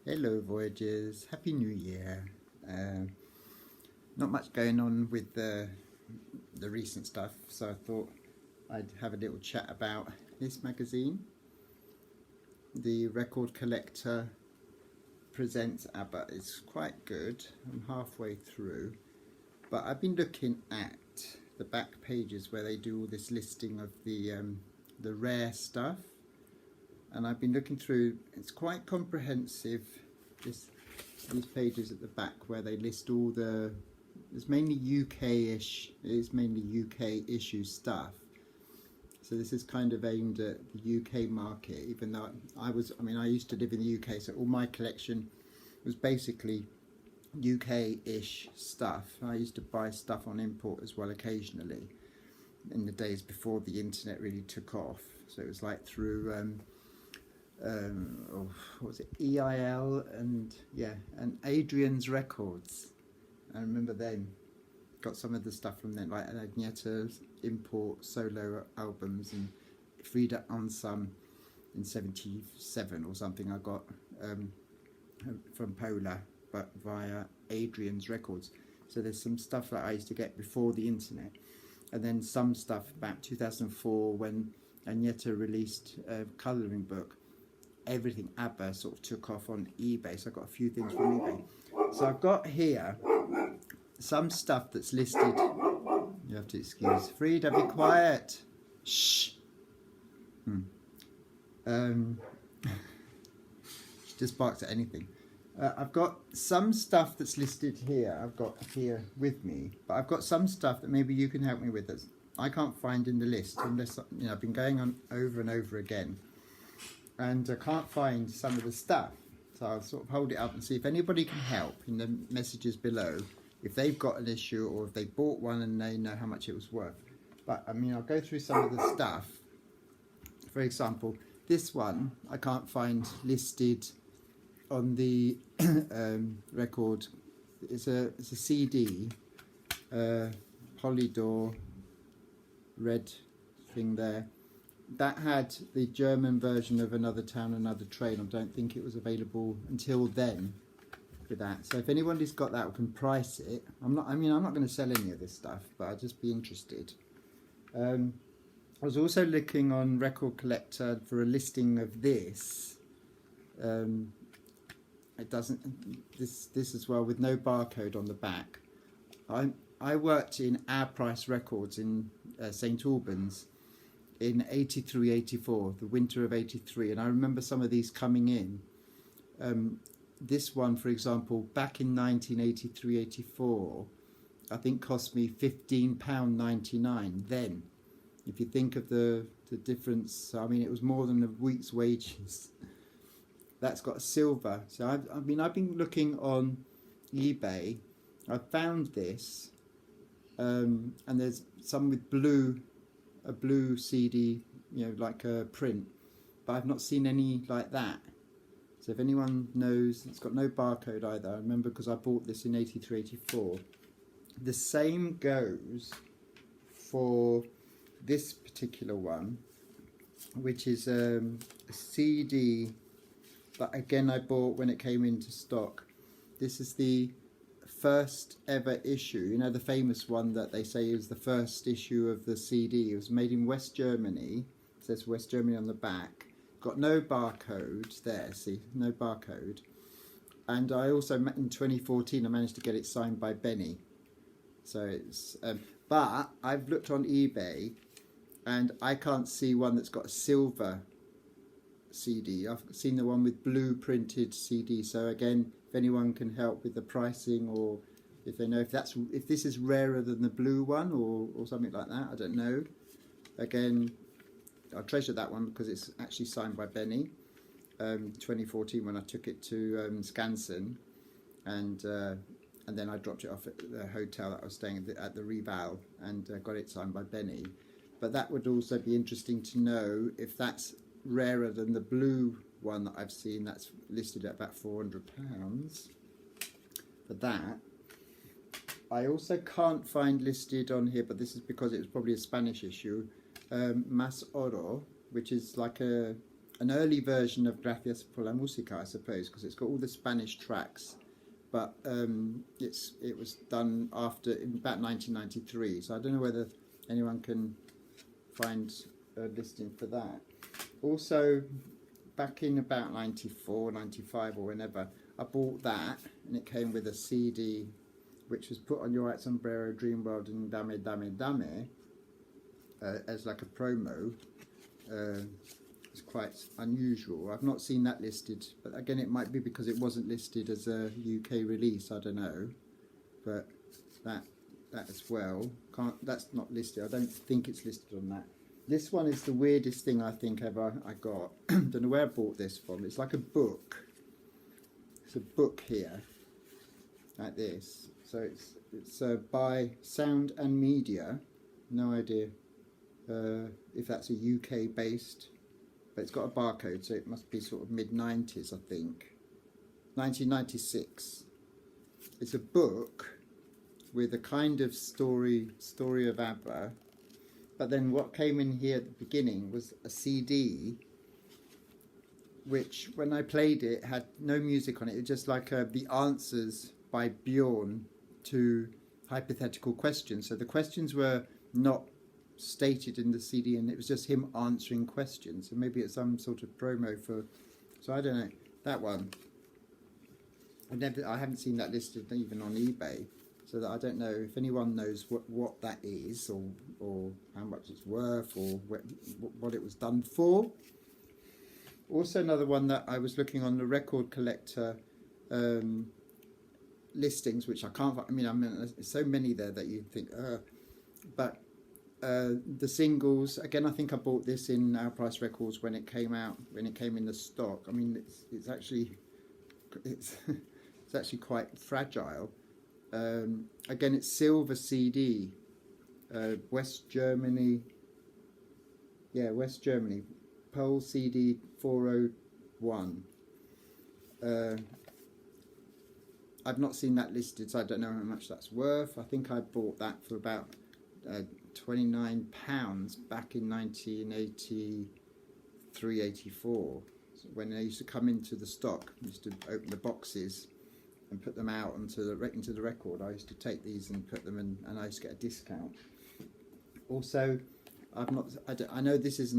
Hello Voyagers, Happy New Year. Not much going on with the recent stuff, so I thought I'd have a little chat about this magazine. The Record Collector presents ABBA. It's quite good. I'm halfway through, but I've been looking at the back pages where they do all this listing of the rare stuff. And I've been looking through, it's quite comprehensive, these pages at the back where they list all it's mainly UK-ish, it is mainly UK issue stuff. So this is kind of aimed at the UK market, even though I used to live in the UK, so all my collection was basically UK-ish stuff. I used to buy stuff on import as well occasionally, in the days before the internet really took off. So it was like through what was it, EIL and Adrian's Records. I remember then got some of the stuff from then, like Agnieszka's import solo albums and Frida Ansam in '77 or something. I got from Pola, but via Adrian's Records. So there's some stuff that I used to get before the internet, and then some stuff about 2004 when Agnieszka released a colouring book. Everything ABBA sort of took off on eBay, so I got a few things from eBay. So I've got here some stuff that's listed. You have to excuse Frida, be quiet. Shh. She just barks at anything. I've got some stuff that's listed here. I've got here with me, but I've got some stuff that maybe you can help me with that I can't find in the list unless I've been going on over and over again. And I can't find some of the stuff, so I'll sort of hold it up and see if anybody can help in the messages below, if they've got an issue or if they bought one and they know how much it was worth. But I'll go through some of the stuff. For example, this one I can't find listed on the record. It's a CD, Polydor, red thing there. That had the German version of Another Town, Another Train. I don't think it was available until then for that. So if anybody's got that or can price it, I'm not going to sell any of this stuff, but I'd just be interested. I was also looking on Record Collector for a listing of this. It doesn't, this as well, with no barcode on the back. I worked in Our Price Records in St Albans in 83, 84, the winter of 83, and I remember some of these coming in. This one, for example, back in 1983, 84, I think cost me £15.99 then. If you think of the difference, it was more than a week's wages. That's got a silver. So I've been looking on eBay. I found this, and there's some with a blue CD, like a print, but I've not seen any like that. So if anyone knows, it's got no barcode either. I remember because I bought this in 83, 84. The same goes for this particular one, which is a CD that again I bought when it came into stock. This is the first ever issue, the famous one that they say is the first issue of the CD. It was made in West Germany. It says West Germany on the back. Got no barcode there, see, no barcode. And I also, in 2014, I managed to get it signed by Benny. So it's, but I've looked on eBay and I can't see one that's got a silver CD. I've seen the one with blue printed CD. So again, if anyone can help with the pricing, or if they know if this is rarer than the blue one or something like that, I don't know. Again, I treasure that one because it's actually signed by Benny. 2014 when I took it to Skansen, and then I dropped it off at the hotel that I was staying at the Rival, and got it signed by Benny. But that would also be interesting to know if that's rarer than the blue one that I've seen that's listed at about £400 for that. I also can't find listed on here, but this is because it was probably a Spanish issue, Mas Oro, which is like a an early version of Gracias por la Música, I suppose, because it's got all the Spanish tracks, but it was done after in about 1993. So I don't know whether anyone can find a listing for that. Also, back in about 94, 95 or whenever, I bought that, and it came with a CD which was put on Your Right Sombrero, Dreamworld and Dame Dame Dame as like a promo. It's quite unusual. I've not seen that listed, but again it might be because it wasn't listed as a UK release, I don't know. But that as well, that's not listed. I don't think it's listed on that. This one is the weirdest thing I think ever I got. Don't know where I bought this from. It's like a book. It's a book here, like this. So it's by Sound and Media. No idea if that's a UK based, but it's got a barcode, so it must be sort of mid-90s, I think. 1996. It's a book with a kind of story of ABBA, but then what came in here at the beginning was a CD, which when I played it had no music on it. It was just like the answers by Bjorn to hypothetical questions. So the questions were not stated in the CD, and it was just him answering questions. So maybe it's some sort of promo for. So I don't know, that one. I haven't seen that listed even on eBay, so that I don't know if anyone knows what that is, or how much it's worth, or what it was done for. Also, another one that I was looking on the record collector listings, which I can't find. I mean, there's so many there that you think, but the singles, again, I think I bought this in Our Price Records when it came out, when it came in the stock. I mean, it's actually quite fragile. Again, it's silver CD, West Germany. Yeah, West Germany, Pole CD 401. I've not seen that listed, so I don't know how much that's worth. I think I bought that for about £29 back in 1983, 84. So when they used to come into the stock, I used to open the boxes and put them out into the record. I used to take these and put them in, and I used to get a discount. Also, I know this was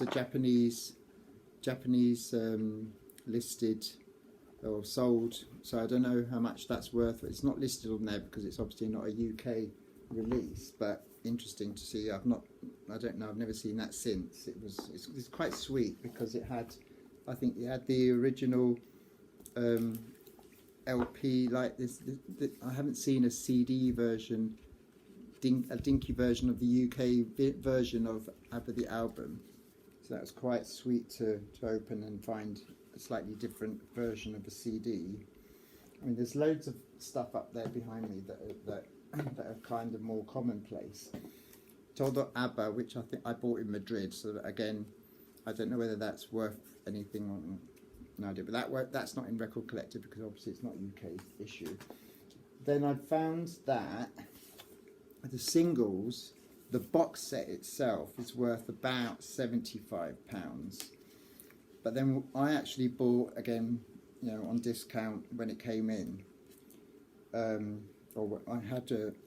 a Japanese listed or sold, so I don't know how much that's worth. It's not listed on there because it's obviously not a UK release, but interesting to see. I don't know, I've never seen that since. It's quite sweet because it had, I think it had the original LP like this. I haven't seen a CD version, a dinky version of the UK version of ABBA the album. So that was quite sweet to open and find a slightly different version of a CD. I mean, there's loads of stuff up there behind me that are kind of more commonplace. Todo ABBA, which I think I bought in Madrid. So that, again, I don't know whether that's worth anything or no idea. But that's not in Record Collector because obviously it's not UK issue. Then I found that the singles, the box set itself is worth about £75. But then I actually bought, again, on discount when it came in. Or I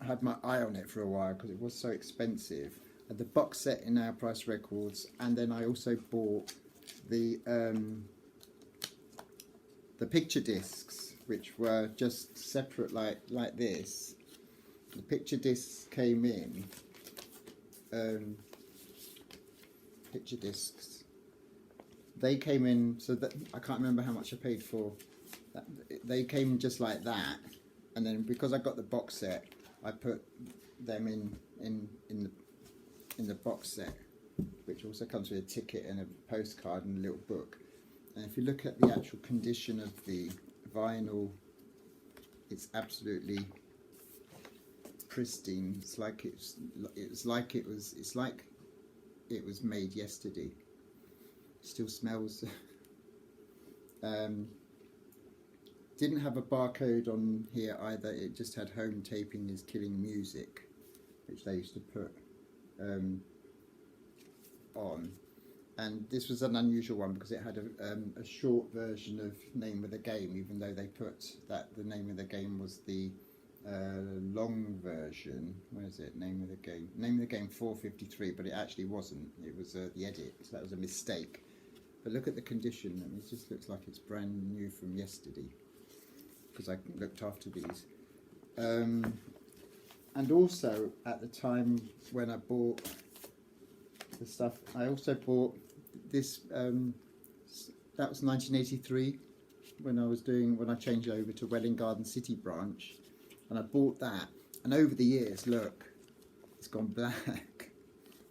had my eye on it for a while because it was so expensive. I had the box set in Our Price Records, and then I also bought the picture discs, which were just separate, like this. The picture discs came in. Picture discs. They came in, so that I can't remember how much I paid for. They came just like that, and then because I got the box set, I put them in the box set, which also comes with a ticket and a postcard and a little book. And if you look at the actual condition of the vinyl, it's absolutely pristine. It's like it was made yesterday. Still smells. Didn't have a barcode on here either. It just had home taping is killing music, which they used to put on. and this was an unusual one because it had a short version of Name of the Game, even though they put that the Name of the Game was the long version. Where is it? Name of the Game. Name of the Game 453, but it actually wasn't. It was the edit, so that was a mistake. But look at the condition. I mean, it just looks like it's brand new from yesterday because I looked after these. And also at the time when I bought the stuff, I also bought this. That was 1983 when I changed over to Welwyn Garden City branch, and I bought that. And over the years, look, it's gone black.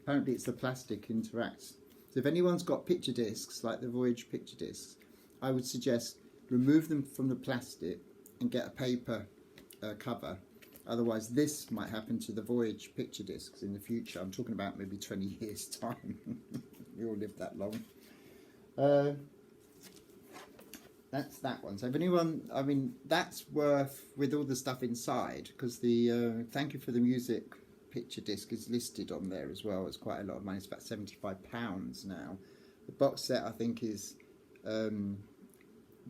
Apparently, it's the plastic interacts. So if anyone's got picture discs like the Voyage picture discs, I would suggest remove them from the plastic and get a paper cover. Otherwise, this might happen to the Voyage picture discs in the future. I'm talking about maybe 20 years' time. We all lived that long. That's that one. So if anyone, I mean, that's worth, with all the stuff inside, because the Thank You for the Music picture disc is listed on there as well. It's quite a lot of money. It's about £75 now. The box set, I think, is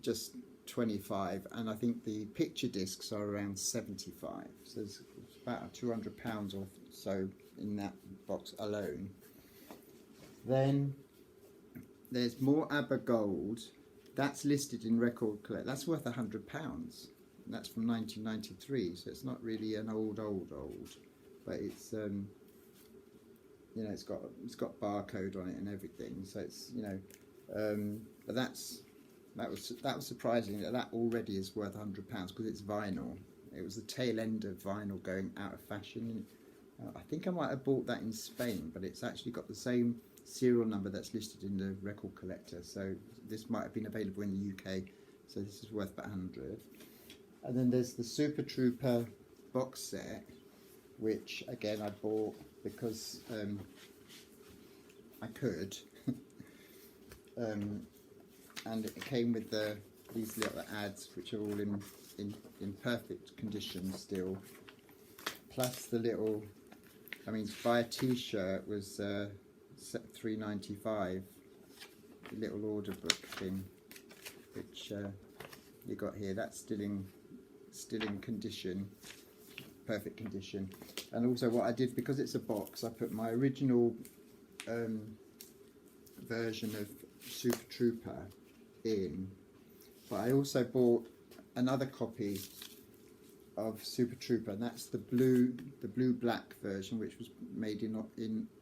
just 25, and I think the picture discs are around 75, so it's about £200 or so in that box alone. Then there's more ABBA Gold. That's listed in Record Collect. That's worth £100. That's from 1993, so it's not really an old, but it's you know, it's got barcode on it and everything. So it's, you know, but that was surprising that already is worth £100 because it's vinyl. It was the tail end of vinyl going out of fashion. I think I might have bought that in Spain, but it's actually got the same serial number that's listed in the Record Collector. So this might have been available in the UK. So this is worth about 100. And then there's the Super Trooper box set, which again I bought because I could. And it came with these little ads, which are all in perfect condition still. Plus the little, I mean, to buy a T-shirt was $3.95. The little order book thing, which you got here. That's still in condition, perfect condition. And also, what I did, because it's a box, I put my original version of Super Trooper in, but I also bought another copy of Super Trooper, and that's the blue black version, which was made in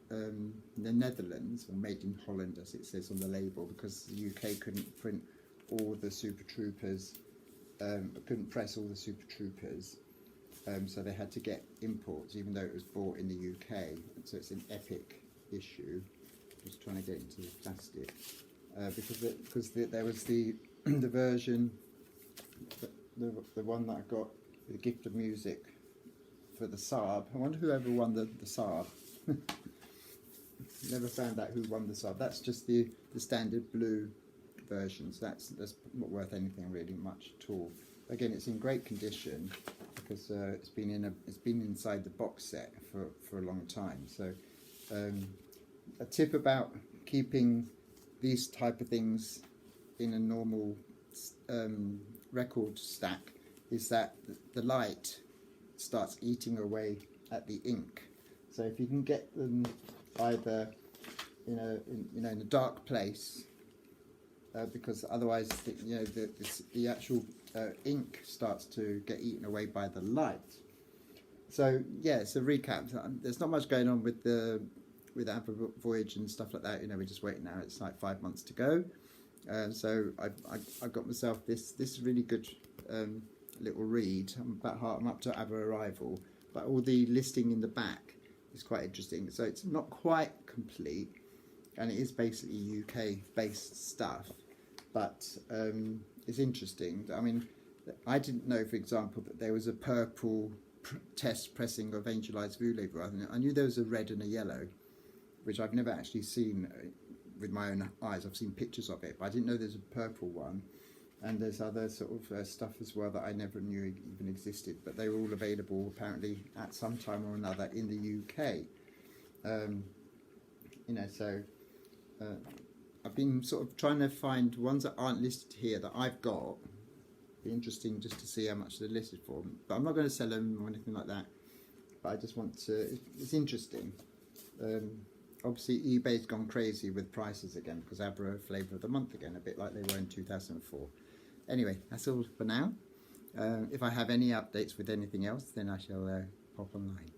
the Netherlands, or made in Holland as it says on the label, because the UK couldn't print all the Super Troopers, couldn't press all the Super Troopers, so they had to get imports, even though it was bought in the UK. And so it's an epic issue. Just trying to get into the plastic. Because there was the version, the one that I got, the gift of music for the Saab. I wonder whoever won the Saab. Never found out who won the Saab. That's just the standard blue version. So that's not worth anything really much at all. Again, it's in great condition because it's been inside the box set for a long time. So a tip about keeping these type of things in a normal record stack is that the light starts eating away at the ink. So if you can get them either in a dark place, because otherwise the actual ink starts to get eaten away by the light. So yeah, so recap. There's not much going on with ABBA Voyage and stuff like that. You know, we're just waiting now. It's like 5 months to go. So I got myself this really good little read. I'm up to ABBA Arrival, but all the listing in the back is quite interesting. So it's not quite complete, and it is basically UK based stuff, but it's interesting. I mean, I didn't know, for example, that there was a purple test pressing of Angel Eyes Voulez-Vous. I knew there was a red and a yellow, which I've never actually seen with my own eyes. I've seen pictures of it, but I didn't know there's a purple one. And there's other sort of stuff as well that I never knew even existed, but they were all available apparently at some time or another in the UK. You know, so I've been sort of trying to find ones that aren't listed here that I've got. Be interesting just to see how much they're listed for. But I'm not going to sell them or anything like that. But I just want to. It's interesting. Obviously, eBay's gone crazy with prices again because ABBA are flavour of the month again, a bit like they were in 2004. Anyway, that's all for now. If I have any updates with anything else, then I shall pop online.